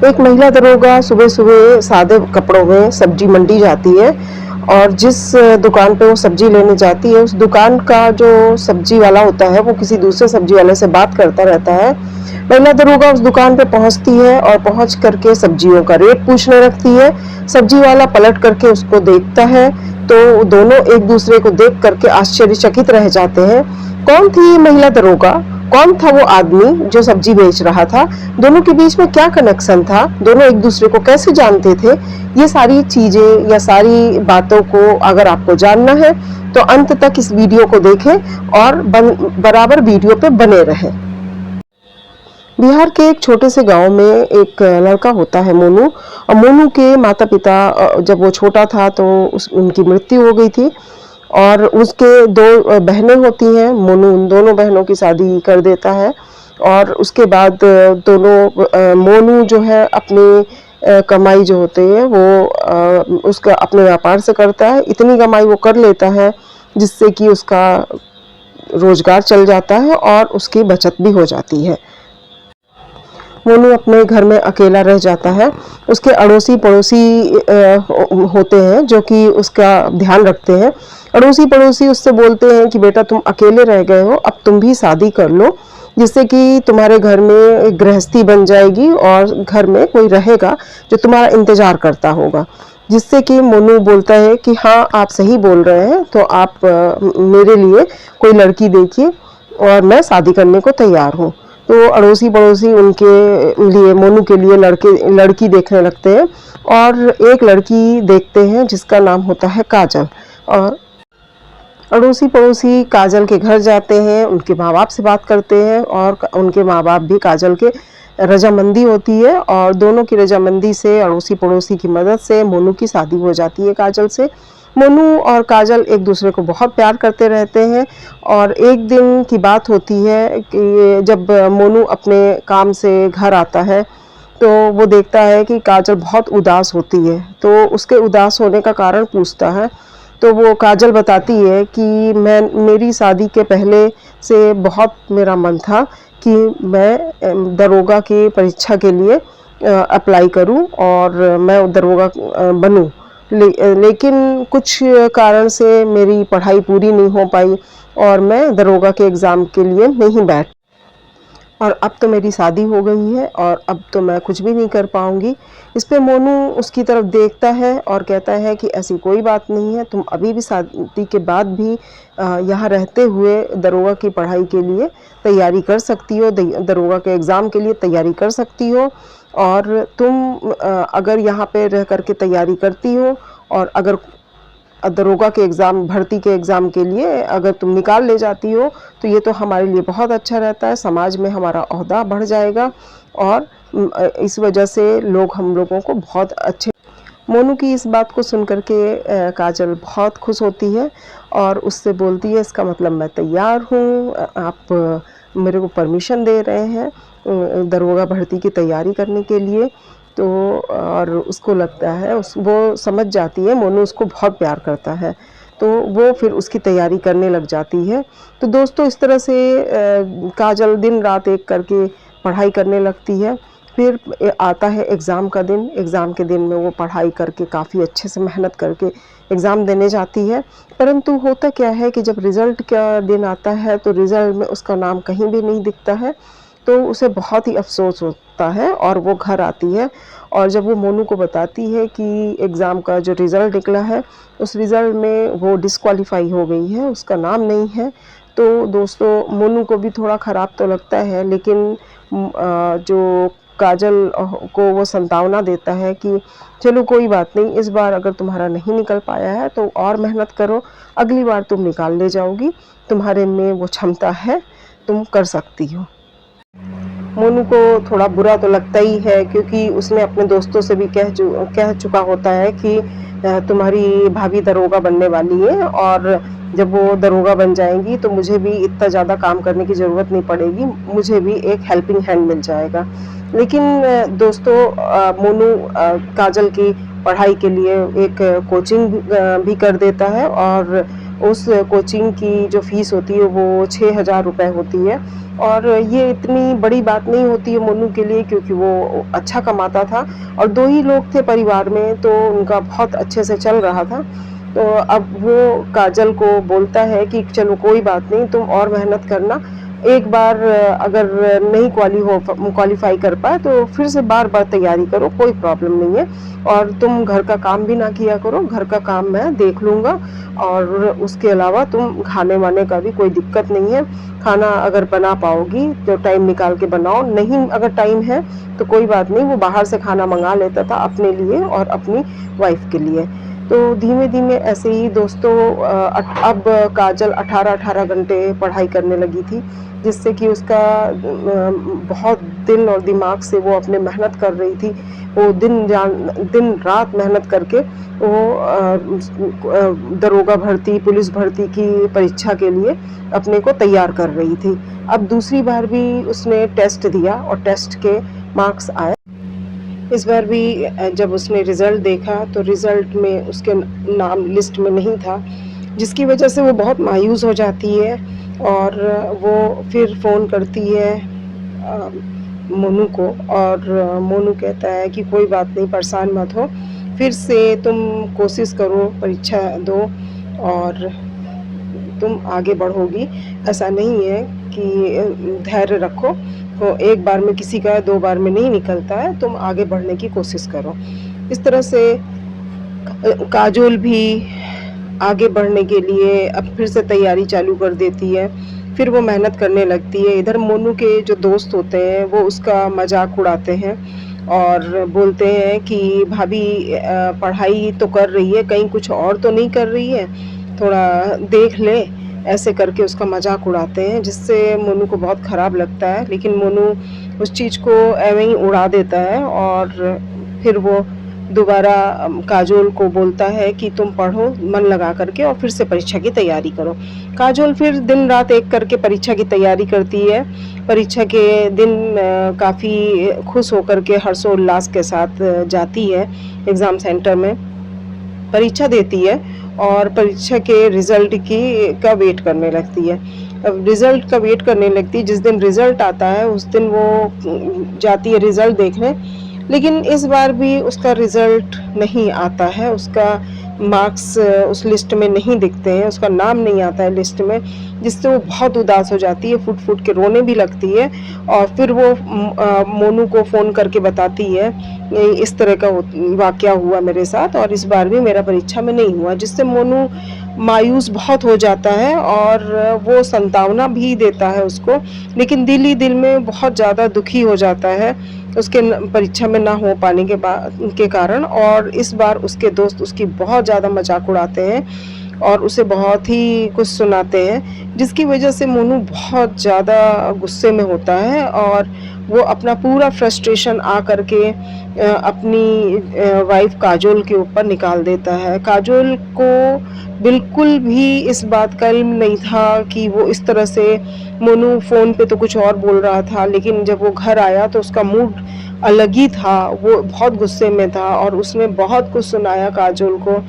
एक महिला दरोगा सुबह-सुबह सादे कपड़ों में सब्जी मंडी जाती है और जिस दुकान पे वो सब्जी लेने जाती है, उस दुकान का जो सब्जी वाला होता है, वो किसी दूसरे सब्जी वाले से बात करता रहता है। महिला दरोगा उस दुकान पे पहुँचती है और पहुँच करके सब्जियों का रेट पूछने लगती है। सब्जी वाला पलट करके उसको देखता है, तो दोनों एक दूसरे को देख करके आश्चर्यचकित रह जाते हैं। कौन थी ये महिला दरोगा? कौन था वो आदमी जो सब्जी बेच रहा था? दोनों के बीच में क्या कनेक्शन था? दोनों एक दूसरे को कैसे जानते थे? ये सारी चीजें या सारी बातों को अगर आपको जानना है तो अंत तक इस वीडियो को देखें और बराबर वीडियो पे बने रहें। बिहार के एक छोटे से गांव में एक लड़का होता है मोनू। और मोनू के माता पिता जब वो छोटा था तो उनकी मृत्यु हो गई थी और उसके दो बहनें होती हैं। मोनू उन दोनों बहनों की शादी कर देता है और उसके बाद दोनों मोनू जो है अपनी कमाई जो होती है वो उसका अपने व्यापार से करता है। इतनी कमाई वो कर लेता है जिससे कि उसका रोजगार चल जाता है और उसकी बचत भी हो जाती है। मोनू अपने घर में अकेला रह जाता है। उसके अड़ोसी पड़ोसी होते हैं जो कि उसका ध्यान रखते हैं। अड़ोसी पड़ोसी उससे बोलते हैं कि बेटा तुम अकेले रह गए हो, अब तुम भी शादी कर लो जिससे कि तुम्हारे घर में गृहस्थी बन जाएगी और घर में कोई रहेगा जो तुम्हारा इंतजार करता होगा। जिससे कि मोनू बोलता है कि हाँ आप सही बोल रहे हैं, तो आप मेरे लिए कोई लड़की देखिए और मैं शादी करने को तैयार हूँ। तो अड़ोसी पड़ोसी उनके लिए मोनू के लिए लड़की देखने लगते हैं और एक लड़की देखते हैं जिसका नाम होता है काजल। और अड़ोसी पड़ोसी काजल के घर जाते हैं, उनके माँ बाप से बात करते हैं और उनके माँ बाप भी काजल के रजामंदी होती है और दोनों की रजामंदी से अड़ोसी पड़ोसी की मदद से मोनू की शादी हो जाती है काजल से। मोनू और काजल एक दूसरे को बहुत प्यार करते रहते हैं और एक दिन की बात होती है कि जब मोनू अपने काम से घर आता है तो वो देखता है कि काजल बहुत उदास होती है। तो उसके उदास होने का कारण पूछता है तो वो काजल बताती है कि मेरी शादी के पहले से बहुत मेरा मन था कि मैं दरोगा की परीक्षा के लिए अप्लाई करूं और मैं दरोगा बनूं। लेकिन कुछ कारण से मेरी पढ़ाई पूरी नहीं हो पाई और मैं दरोगा के एग्ज़ाम के लिए नहीं बैठ और अब तो मेरी शादी हो गई है और अब तो मैं कुछ भी नहीं कर पाऊंगी। इस पे मोनू उसकी तरफ देखता है और कहता है कि ऐसी कोई बात नहीं है, तुम अभी भी शादी के बाद भी यहाँ रहते हुए दरोगा की पढ़ाई के लिए तैयारी कर सकती हो, दरोगा के एग्ज़ाम के लिए तैयारी कर सकती हो। और तुम अगर यहाँ पे रह कर के तैयारी करती हो और अगर दरोगा के एग्ज़ाम भर्ती के एग्ज़ाम के लिए अगर तुम निकाल ले जाती हो तो ये तो हमारे लिए बहुत अच्छा रहता है, समाज में हमारा ओहदा बढ़ जाएगा और इस वजह से लोग हम लोगों को बहुत अच्छे। मोनू की इस बात को सुन कर के काजल बहुत खुश होती है और उससे बोलती है इसका मतलब मैं तैयार हूँ, आप मेरे को परमिशन दे रहे हैं दरोगा भर्ती की तैयारी करने के लिए। तो और उसको लगता है वो समझ जाती है मोनू उसको बहुत प्यार करता है, तो वो फिर उसकी तैयारी करने लग जाती है। तो दोस्तों इस तरह से काजल दिन रात एक करके पढ़ाई करने लगती है। फिर आता है एग्ज़ाम का दिन। एग्ज़ाम के दिन में वो पढ़ाई करके काफ़ी अच्छे से मेहनत करके एग्ज़ाम देने जाती है। परंतु होता क्या है कि जब रिज़ल्ट का दिन आता है तो रिज़ल्ट में उसका नाम कहीं भी नहीं दिखता है। तो उसे बहुत ही अफ़सोस होता है और वो घर आती है और जब वो मोनू को बताती है कि एग्ज़ाम का जो रिज़ल्ट निकला है उस रिज़ल्ट में वो डिस्क्वालीफाई हो गई है, उसका नाम नहीं है। तो दोस्तों मोनू को भी थोड़ा ख़राब तो लगता है, लेकिन जो काजल को वो सांत्वना देता है कि चलो कोई बात नहीं, इस बार अगर तुम्हारा नहीं निकल पाया है तो और मेहनत करो, अगली बार तुम निकाल ले जाओगी, तुम्हारे में वो क्षमता है, तुम कर सकती हो। मोनू को थोड़ा बुरा तो लगता ही है क्योंकि उसने अपने दोस्तों से भी कह चुका होता है कि तुम्हारी भाभी दरोगा बनने वाली है और जब वो दरोगा बन जाएंगी तो मुझे भी इतना ज़्यादा काम करने की ज़रूरत नहीं पड़ेगी, मुझे भी एक हेल्पिंग हैंड मिल जाएगा। लेकिन दोस्तों मोनू काजल की पढ़ाई के लिए एक कोचिंग भी कर देता है और उस कोचिंग की जो फ़ीस होती है वो 6000 रुपए होती है। और ये इतनी बड़ी बात नहीं होती है मोनू के लिए, क्योंकि वो अच्छा कमाता था और 2 ही लोग थे परिवार में, तो उनका बहुत अच्छे से चल रहा था। तो अब वो काजल को बोलता है कि चलो कोई बात नहीं, तुम और मेहनत करना, एक बार अगर नहीं क्वालीफाई कर पाए तो फिर से बार-बार तैयारी करो, कोई प्रॉब्लम नहीं है। और तुम घर का काम भी ना किया करो, घर का काम मैं देख लूँगा, और उसके अलावा तुम खाने-वाने का भी कोई दिक्कत नहीं है। खाना अगर बना पाओगी तो टाइम निकाल के बनाओ, नहीं अगर टाइम है तो कोई बात नहीं, वो बाहर से खाना मँगा लेता था अपने लिए और अपनी वाइफ़ के लिए। तो धीमे-धीमे ऐसे ही दोस्तों अब काजल 18-18 घंटे पढ़ाई करने लगी थी, जिससे कि उसका बहुत दिल और दिमाग से वो अपने मेहनत कर रही थी। वो दिन-रात मेहनत करके वो दरोगा भर्ती, पुलिस भर्ती की परीक्षा के लिए अपने को तैयार कर रही थी। अब दूसरी बार भी उसने टेस्ट दिया और टेस्ट के मार्क्स आए। इस बार भी जब उसने रिज़ल्ट देखा तो रिज़ल्ट में उसके नाम लिस्ट में नहीं था, जिसकी वजह से वो बहुत मायूस हो जाती है और वो फिर फ़ोन करती है अ, मोनू को, और मोनू कहता है कि कोई बात नहीं, परेशान मत हो, फिर से तुम कोशिश करो, परीक्षा दो और तुम आगे बढ़ोगी। ऐसा नहीं है कि धैर्य रखो, तो एक बार में किसी का 2 बार में नहीं निकलता है, तुम आगे बढ़ने की कोशिश करो। इस तरह से काजोल भी आगे बढ़ने के लिए अब फिर से तैयारी चालू कर देती है, फिर वो मेहनत करने लगती है। इधर मोनू के जो दोस्त होते हैं वो उसका मज़ाक उड़ाते हैं और बोलते हैं कि भाभी पढ़ाई तो कर रही है, कहीं कुछ और तो नहीं कर रही है, थोड़ा देख ले, ऐसे करके उसका मज़ाक उड़ाते हैं, जिससे मोनू को बहुत ख़राब लगता है। लेकिन मोनू उस चीज़ को ऐवें ही उड़ा देता है और फिर वो दोबारा काजोल को बोलता है कि तुम पढ़ो मन लगा करके और फिर से परीक्षा की तैयारी करो। काजोल फिर दिन-रात एक करके परीक्षा की तैयारी करती है। परीक्षा के दिन काफ़ी खुश होकर के हर्षोल्लास के साथ जाती है एग्ज़ाम सेंटर में, परीक्षा देती है और परीक्षा के रिज़ल्ट का वेट करने लगती है। अब रिज़ल्ट का वेट करने लगती है, जिस दिन रिज़ल्ट आता है उस दिन वो जाती है रिज़ल्ट देखने, लेकिन इस बार भी उसका रिज़ल्ट नहीं आता है, उसका मार्क्स उस लिस्ट में नहीं दिखते हैं, उसका नाम नहीं आता है लिस्ट में, जिससे वो बहुत उदास हो जाती है, फूट-फूट के रोने भी लगती है और फिर वो मोनू को फ़ोन करके बताती है, इस तरह का वाक़या हुआ मेरे साथ और इस बार भी मेरा परीक्षा में नहीं हुआ, जिससे मोनू मायूस बहुत हो जाता है और वो संतावना भी देता है उसको, लेकिन दिल ही दिल में बहुत ज़्यादा दुखी हो जाता है उसके परीक्षा में ना हो पाने के कारण। और इस बार उसके दोस्त उसकी बहुत ज़्यादा मजाक उड़ाते हैं और उसे बहुत ही कुछ सुनाते हैं, जिसकी वजह से मोनू बहुत ज़्यादा गुस्से में होता है और वो अपना पूरा फ्रस्ट्रेशन आ करके अपनी वाइफ़ काजोल के ऊपर निकाल देता है। काजोल को बिल्कुल भी इस बात का इल्म नहीं था कि वो इस तरह से, मोनू फ़ोन पे तो कुछ और बोल रहा था, लेकिन जब वो घर आया तो उसका मूड अलग ही था, वो बहुत गुस्से में था और उसने बहुत कुछ सुनाया काजोल को,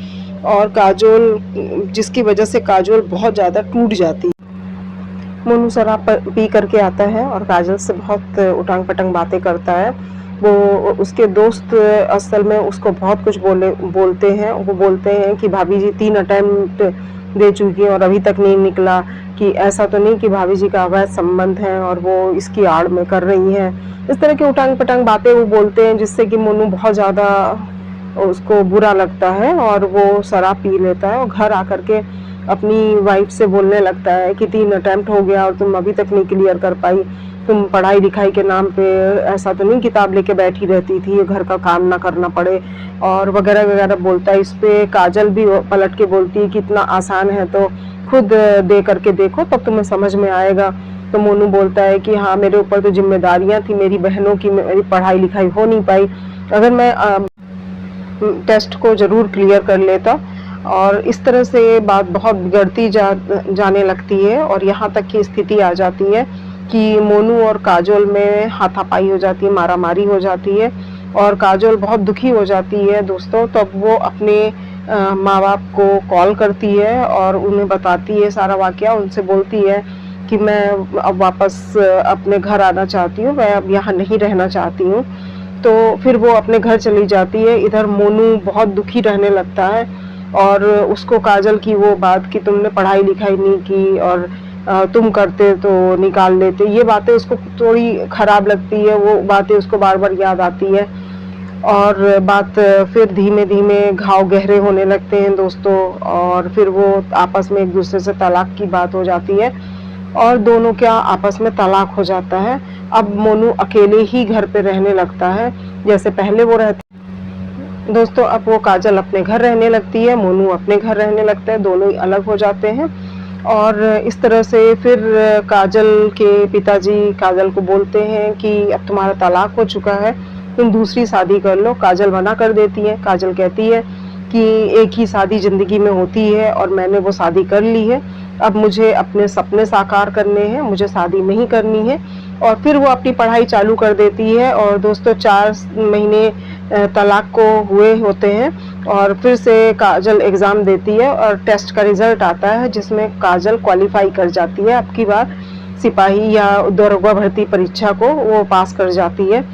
और काजोल, जिसकी वजह से काजोल बहुत ज़्यादा टूट जाती है। मोनू शराब पी करके आता है और काजल से बहुत उटांग-पटांग बातें करता है। वो उसके दोस्त असल में उसको बहुत कुछ बोलते हैं। वो बोलते हैं कि भाभी जी 3 अटेम्प्ट दे चुकी हैं और अभी तक नहीं निकला, कि ऐसा तो नहीं कि भाभी जी का अवैध संबंध है और वो इसकी आड़ में कर रही हैं। इस तरह की उटांग-पटांग बातें वो बोलते हैं, जिससे कि मोनू बहुत ज़्यादा उसको बुरा लगता है और वो शराब पी लेता है और घर आकर के अपनी वाइफ से बोलने लगता है कि 3 अटेम्प्ट हो गया और तुम अभी तक नहीं क्लियर कर पाई, तुम पढ़ाई लिखाई के नाम पे ऐसा तो नहीं किताब लेके बैठी रहती थी, घर का काम ना करना पड़े, और वगैरह वगैरह बोलता है। इस पे काजल भी पलट के बोलती है कि इतना आसान है तो खुद दे करके देखो तब तुम्हें समझ में आएगा। तो मोनू बोलता है कि हाँ, मेरे ऊपर तो जिम्मेदारियां थी, मेरी बहनों की मेरी पढ़ाई लिखाई हो नहीं पाई, अगर मैं टेस्ट को ज़रूर क्लियर कर लेता। और इस तरह से बात बहुत बिगड़ती जाने लगती है और यहाँ तक की स्थिति आ जाती है कि मोनू और काजोल में हाथापाई हो जाती है, मारामारी हो जाती है और काजोल बहुत दुखी हो जाती है दोस्तों। तब वो अपने माँ बाप को कॉल करती है और उन्हें बताती है सारा वाक़या। उनसे बोलती है कि मैं अब वापस अपने घर आना चाहती हूँ, मैं अब यहाँ नहीं रहना चाहती हूँ। तो फिर वो अपने घर चली जाती है। इधर मोनू बहुत दुखी रहने लगता है और उसको काजल की वो बात कि तुमने पढ़ाई लिखाई नहीं की और तुम करते तो निकाल लेते, ये बातें उसको थोड़ी खराब लगती है। वो बातें उसको बार बार याद आती है और बात फिर धीमे धीमे घाव गहरे होने लगते हैं दोस्तों, और फिर वो आपस में एक दूसरे से तलाक की बात हो जाती है और दोनों क्या आपस में तलाक हो जाता है। अब मोनू अकेले ही घर पे रहने लगता है, जैसे पहले वो रहते दोस्तों। अब वो काजल अपने घर रहने लगती है, मोनू अपने घर रहने लगता है, दोनों ही अलग हो जाते हैं। और इस तरह से फिर काजल के पिताजी काजल को बोलते हैं कि अब तुम्हारा तलाक हो चुका है, तुम दूसरी शादी कर लो। काजल मना कर देती है। काजल कहती है कि एक ही शादी ज़िंदगी में होती है और मैंने वो शादी कर ली है, अब मुझे अपने सपने साकार करने हैं, मुझे शादी नहीं करनी है। और फिर वो अपनी पढ़ाई चालू कर देती है। और दोस्तों 4 महीने तलाक को हुए होते हैं और फिर से काजल एग्ज़ाम देती है और टेस्ट का रिज़ल्ट आता है जिसमें काजल क्वालिफाई कर जाती है। अब की बार सिपाही या दरोगा भर्ती परीक्षा को वो पास कर जाती है।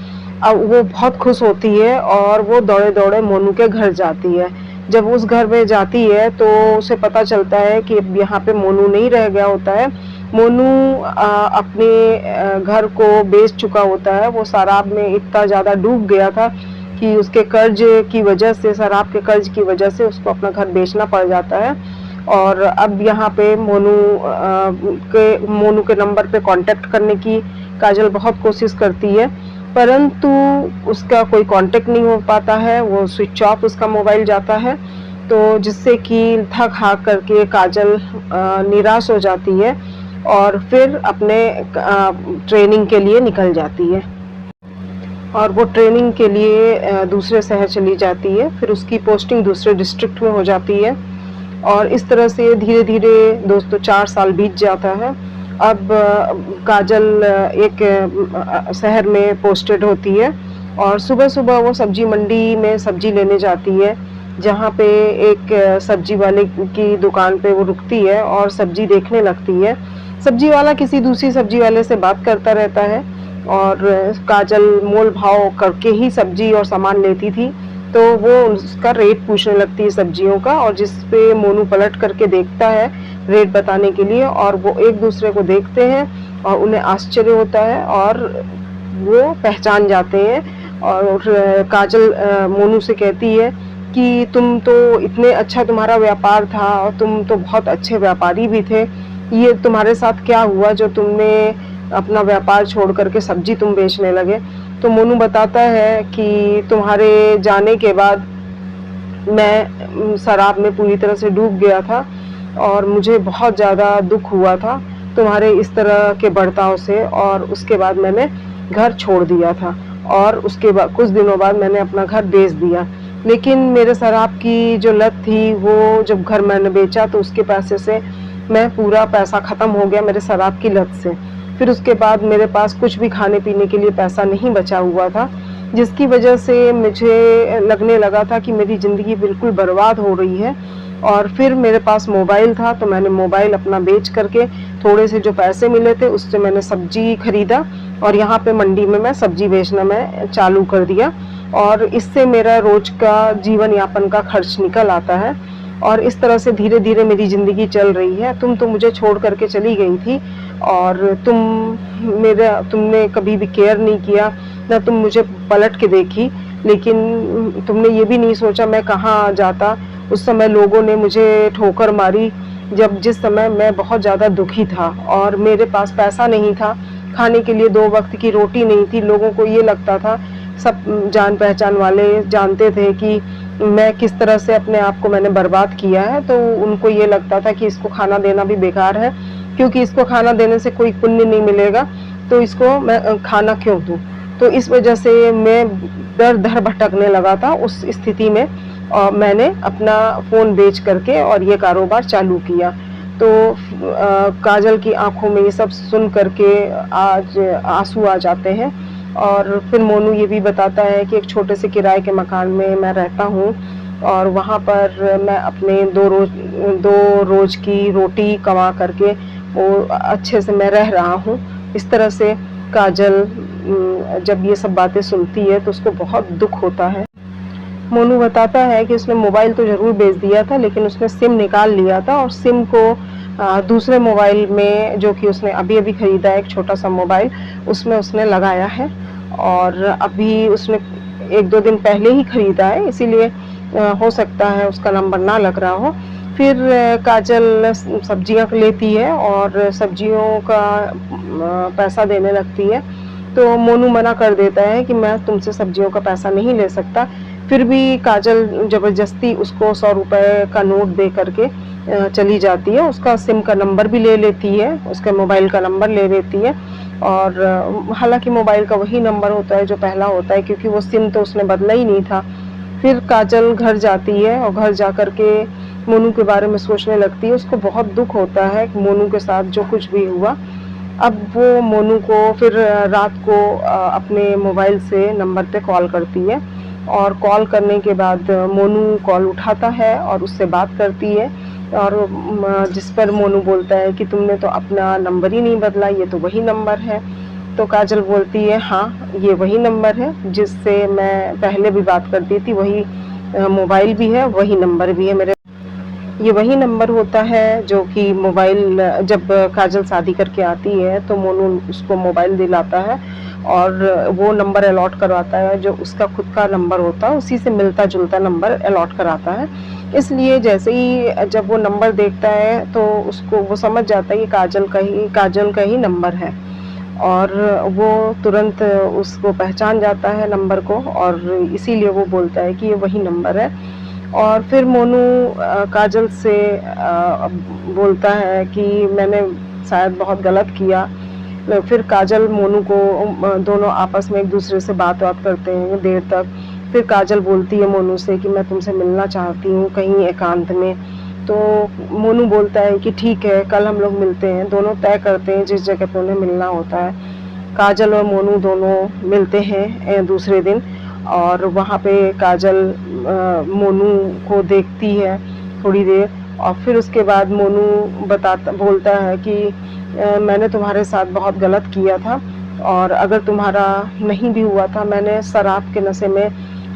अब वो बहुत खुश होती है और वो दौड़े दौड़े मोनू के घर जाती है। जब उस घर में जाती है तो उसे पता चलता है कि यहाँ पे मोनू नहीं रह गया होता है। मोनू अपने घर को बेच चुका होता है। वो शराब में इतना ज़्यादा डूब गया था कि उसके कर्ज की वजह से, शराब के कर्ज की वजह से उसको अपना घर बेचना पड़ जाता है। और अब यहाँ पे मोनू के नंबर पे कांटेक्ट करने की काजल बहुत कोशिश करती है, परंतु उसका कोई कांटेक्ट नहीं हो पाता है। वो स्विच ऑफ उसका मोबाइल जाता है, तो जिससे कि थक हार करके काजल निराश हो जाती है और फिर अपने ट्रेनिंग के लिए निकल जाती है। और वो ट्रेनिंग के लिए दूसरे शहर चली जाती है। फिर उसकी पोस्टिंग दूसरे डिस्ट्रिक्ट में हो जाती है और इस तरह से धीरे धीरे दोस्तों 4 साल बीत जाता है। अब काजल एक शहर में पोस्टेड होती है और सुबह सुबह वो सब्जी मंडी में सब्जी लेने जाती है, जहाँ पे एक सब्जी वाले की दुकान पे वो रुकती है और सब्जी देखने लगती है। सब्जी वाला किसी दूसरी सब्जी वाले से बात करता रहता है और काजल मोल भाव करके ही सब्जी और सामान लेती थी, तो वो उसका रेट पूछने लगती है सब्जियों का, और जिस पे मोनू पलट करके देखता है रेट बताने के लिए, और वो एक दूसरे को देखते हैं और उन्हें आश्चर्य होता है और वो पहचान जाते हैं। और काजल मोनू से कहती है कि तुम तो इतने अच्छा तुम्हारा व्यापार था और तुम तो बहुत अच्छे व्यापारी भी थे, ये तुम्हारे साथ क्या हुआ जो तुमने अपना व्यापार छोड़ करके सब्जी तुम बेचने लगे। तो मोनू बताता है कि तुम्हारे जाने के बाद मैं शराब में पूरी तरह से डूब गया था और मुझे बहुत ज़्यादा दुख हुआ था तुम्हारे इस तरह के बर्ताव से, और उसके बाद मैंने घर छोड़ दिया था और उसके बाद कुछ दिनों बाद मैंने अपना घर बेच दिया। लेकिन मेरे शराब की जो लत थी, वो जब घर मैंने बेचा तो उसके पैसे से मैं पूरा पैसा ख़त्म हो गया मेरे शराब की लत से। फिर उसके बाद मेरे पास कुछ भी खाने पीने के लिए पैसा नहीं बचा हुआ था, जिसकी वजह से मुझे लगने लगा था कि मेरी ज़िंदगी बिल्कुल बर्बाद हो रही है। और फिर मेरे पास मोबाइल था, तो मैंने मोबाइल अपना बेच करके थोड़े से जो पैसे मिले थे उससे मैंने सब्जी खरीदा और यहाँ पे मंडी में मैं सब्जी बेचना मैं चालू कर दिया, और इससे मेरा रोज़ का जीवन यापन का खर्च निकल आता है। और इस तरह से धीरे धीरे मेरी ज़िंदगी चल रही है। तुम तो मुझे छोड़ करके चली गई थी और तुमने कभी भी केयर नहीं किया, ना तुम मुझे पलट के देखी, लेकिन तुमने ये भी नहीं सोचा मैं कहाँ जाता। उस समय लोगों ने मुझे ठोकर मारी जिस समय मैं बहुत ज़्यादा दुखी था और मेरे पास पैसा नहीं था, खाने के लिए 2 वक्त की रोटी नहीं थी। लोगों को ये लगता था, सब जान पहचान वाले जानते थे कि मैं किस तरह से अपने आप को मैंने बर्बाद किया है, तो उनको ये लगता था कि इसको खाना देना भी बेकार है, क्योंकि इसको खाना देने से कोई पुण्य नहीं मिलेगा, तो इसको मैं खाना क्यों दूँ। तो इस वजह से मैं दर-दर भटकने लगा था। उस स्थिति में मैंने अपना फ़ोन बेच करके और ये कारोबार चालू किया। तो काजल की आँखों में ये सब सुन करके आज आँसू आ जाते हैं। और फिर मोनू ये भी बताता है कि एक छोटे से किराए के मकान में मैं रहता हूँ और वहाँ पर मैं अपने 2 रोज़ की रोटी कमा करके वो अच्छे से मैं रह रहा हूँ। इस तरह से काजल जब ये सब बातें सुनती है तो उसको बहुत दुःख होता है। मोनू बताता है कि उसने मोबाइल तो ज़रूर बेच दिया था, लेकिन उसने सिम निकाल लिया था और सिम को दूसरे मोबाइल में, जो कि उसने अभी-अभी खरीदा है एक छोटा-सा मोबाइल, उसमें उसने लगाया है और अभी उसने 1-2 दिन पहले ही खरीदा है, इसीलिए हो सकता है उसका नंबर ना लग रहा हो। फिर काजल सब्जियाँ लेती है और सब्जियों का पैसा देने लगती है, तो मोनू मना कर देता है कि मैं तुमसे सब्जियों का पैसा नहीं ले सकता। फिर भी काजल ज़बरदस्ती उसको 100 रुपए का नोट दे करके चली जाती है। उसका सिम का नंबर भी ले लेती है, उसके मोबाइल का नंबर ले लेती है और हालाँकि मोबाइल का वही नंबर होता है जो पहला होता है, क्योंकि वो सिम तो उसने बदला ही नहीं था। फिर काजल घर जाती है और घर जाकर के मोनू के बारे में सोचने लगती है। उसको बहुत दुःख होता है मोनू के साथ जो कुछ भी हुआ। अब वो मोनू को फिर रात को अपने मोबाइल से नंबर पे कॉल करती है और कॉल करने के बाद मोनू कॉल उठाता है और उससे बात करती है और जिस पर मोनू बोलता है कि तुमने तो अपना नंबर ही नहीं बदला, ये तो वही नंबर है। तो काजल बोलती है, हाँ, ये वही नंबर है जिससे मैं पहले भी बात करती थी, वही मोबाइल भी है, वही नंबर भी है मेरे। ये वही नंबर होता है जो कि मोबाइल, जब काजल शादी करके आती है तो मोनू उसको मोबाइल दिलाता है और वो नंबर अलॉट करवाता है जो उसका खुद का नंबर होता है, उसी से मिलता-जुलता नंबर अलॉट कराता है। इसलिए जैसे ही जब वो नंबर देखता है तो उसको वो समझ जाता है कि काजल का ही नंबर है और वो तुरंत उसको पहचान जाता है नंबर को और इसीलिए वो बोलता है कि ये वही नंबर है। और फिर मोनू काजल से बोलता है कि मैंने शायद बहुत गलत किया। फिर काजल मोनू को दोनों आपस में एक-दूसरे से बात-वात करते हैं देर तक। फिर काजल बोलती है मोनू से कि मैं तुमसे मिलना चाहती हूँ कहीं एकांत में। तो मोनू बोलता है कि ठीक है, कल हम लोग मिलते हैं। दोनों तय करते हैं जिस जगह पे उन्हें मिलना होता है। काजल और मोनू दोनों मिलते हैं दूसरे दिन और वहाँ पे काजल मोनू को देखती है थोड़ी देर और फिर उसके बाद मोनू बोलता है कि मैंने तुम्हारे साथ बहुत गलत किया था और अगर तुम्हारा नहीं भी हुआ था, मैंने शराब के नशे में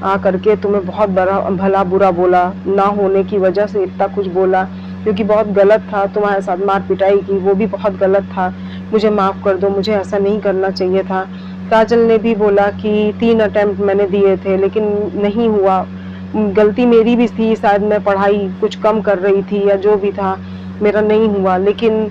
आकर के तुम्हें बहुत बड़ा भला बुरा बोला, ना होने की वजह से इतना कुछ बोला, क्योंकि बहुत गलत था, तुम्हारे साथ मार पिटाई की, वो भी बहुत गलत था, मुझे माफ़ कर दो, मुझे ऐसा नहीं करना चाहिए था। काजल ने भी बोला कि 3 अटेम्प्ट मैंने दिए थे लेकिन नहीं हुआ, गलती मेरी भी थी, शायद मैं पढ़ाई कुछ कम कर रही थी या जो भी था, मेरा नहीं हुआ। लेकिन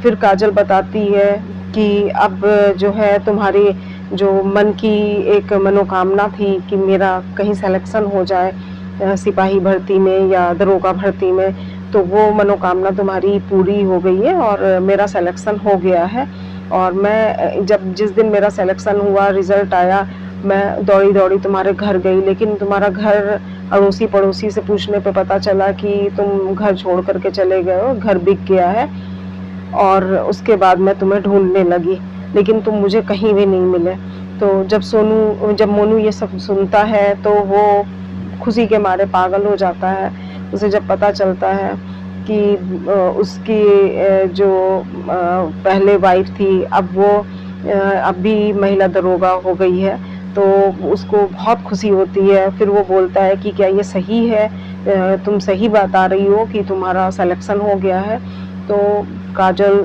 फिर काजल बताती है कि अब जो है तुम्हारी जो मन की एक मनोकामना थी कि मेरा कहीं सिलेक्शन हो जाए सिपाही भर्ती में या दरोगा भर्ती में, तो वो मनोकामना तुम्हारी पूरी हो गई है और मेरा सिलेक्शन हो गया है। और मैं जिस दिन मेरा सिलेक्शन हुआ, रिज़ल्ट आया, मैं दौड़ी-दौड़ी तुम्हारे घर गई, लेकिन तुम्हारा घर अड़ोसी-पड़ोसी से पूछने पे पता चला कि तुम घर छोड़ कर के चले गए हो, घर बिक गया है और उसके बाद मैं तुम्हें ढूँढने लगी, लेकिन तुम मुझे कहीं भी नहीं मिले। तो जब मोनू ये सब सुनता है तो वो खुशी के मारे पागल हो जाता है। उसे जब पता चलता है कि उसकी जो पहले वाइफ़ थी, अब वो अब भी महिला दरोगा हो गई है, तो उसको बहुत खुशी होती है। फिर वो बोलता है कि क्या ये सही है? तुम सही बता रही हो कि तुम्हारा सिलेक्शन हो गया है? तो काजल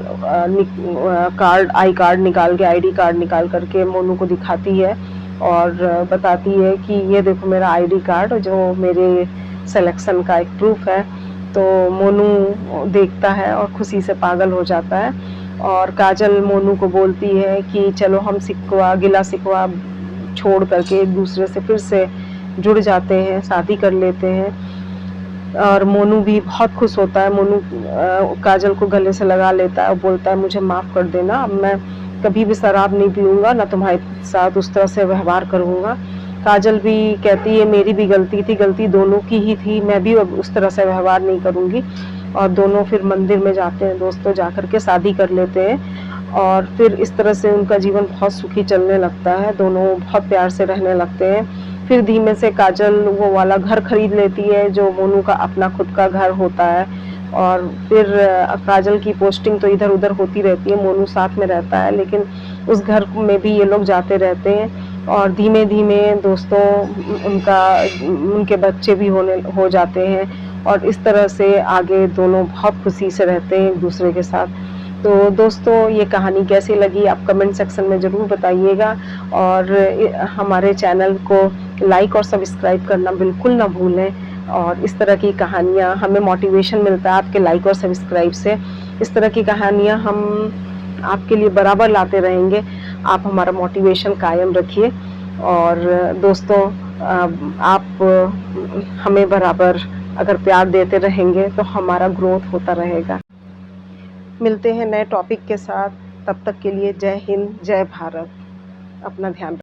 आईडी कार्ड निकाल कर के मोनू को दिखाती है और बताती है कि ये देखो मेरा आईडी कार्ड जो मेरे सिलेक्शन का एक प्रूफ है। तो मोनू देखता है और खुशी से पागल हो जाता है और काजल मोनू को बोलती है कि चलो हम गिला-शिकवा छोड़ करके एक-दूसरे से फिर से जुड़ जाते हैं, शादी कर लेते हैं। और मोनू भी बहुत खुश होता है। मोनू काजल को गले से लगा लेता है और बोलता है मुझे माफ़ कर देना, अब मैं कभी भी शराब नहीं पीऊँगा, ना तुम्हारे साथ उस तरह से व्यवहार करूँगा। काजल भी कहती है मेरी भी गलती थी, गलती दोनों की ही थी, मैं भी अब उस तरह से व्यवहार नहीं करूँगी। और दोनों फिर मंदिर में जाते हैं, दोस्तों जाकर के शादी कर लेते हैं और फिर इस तरह से उनका जीवन बहुत सुखी चलने लगता है, दोनों बहुत प्यार से रहने लगते हैं। फिर धीमे से काजल वो वाला घर खरीद लेती है जो मोनू का अपना खुद का घर होता है, और फिर काजल की पोस्टिंग तो इधर-उधर होती रहती है, मोनू साथ में रहता है, लेकिन उस घर में भी ये लोग जाते रहते हैं और धीमे-धीमे दोस्तों उनके बच्चे भी हो जाते हैं और इस तरह से आगे दोनों बहुत खुशी से रहते हैं एक-दूसरे के साथ। तो दोस्तों ये कहानी कैसी लगी आप कमेंट सेक्शन में ज़रूर बताइएगा और हमारे चैनल को लाइक और सब्सक्राइब करना बिल्कुल ना भूलें। और इस तरह की कहानियाँ हमें मोटिवेशन मिलता है आपके लाइक और सब्सक्राइब से। इस तरह की कहानियाँ हम आपके लिए बराबर लाते रहेंगे। आप हमारा मोटिवेशन कायम रखिए और दोस्तों आप हमें बराबर अगर प्यार देते रहेंगे तो हमारा ग्रोथ होता रहेगा। मिलते हैं नए टॉपिक के साथ, तब तक के लिए जय हिंद, जय भारत। अपना ध्यान रखें।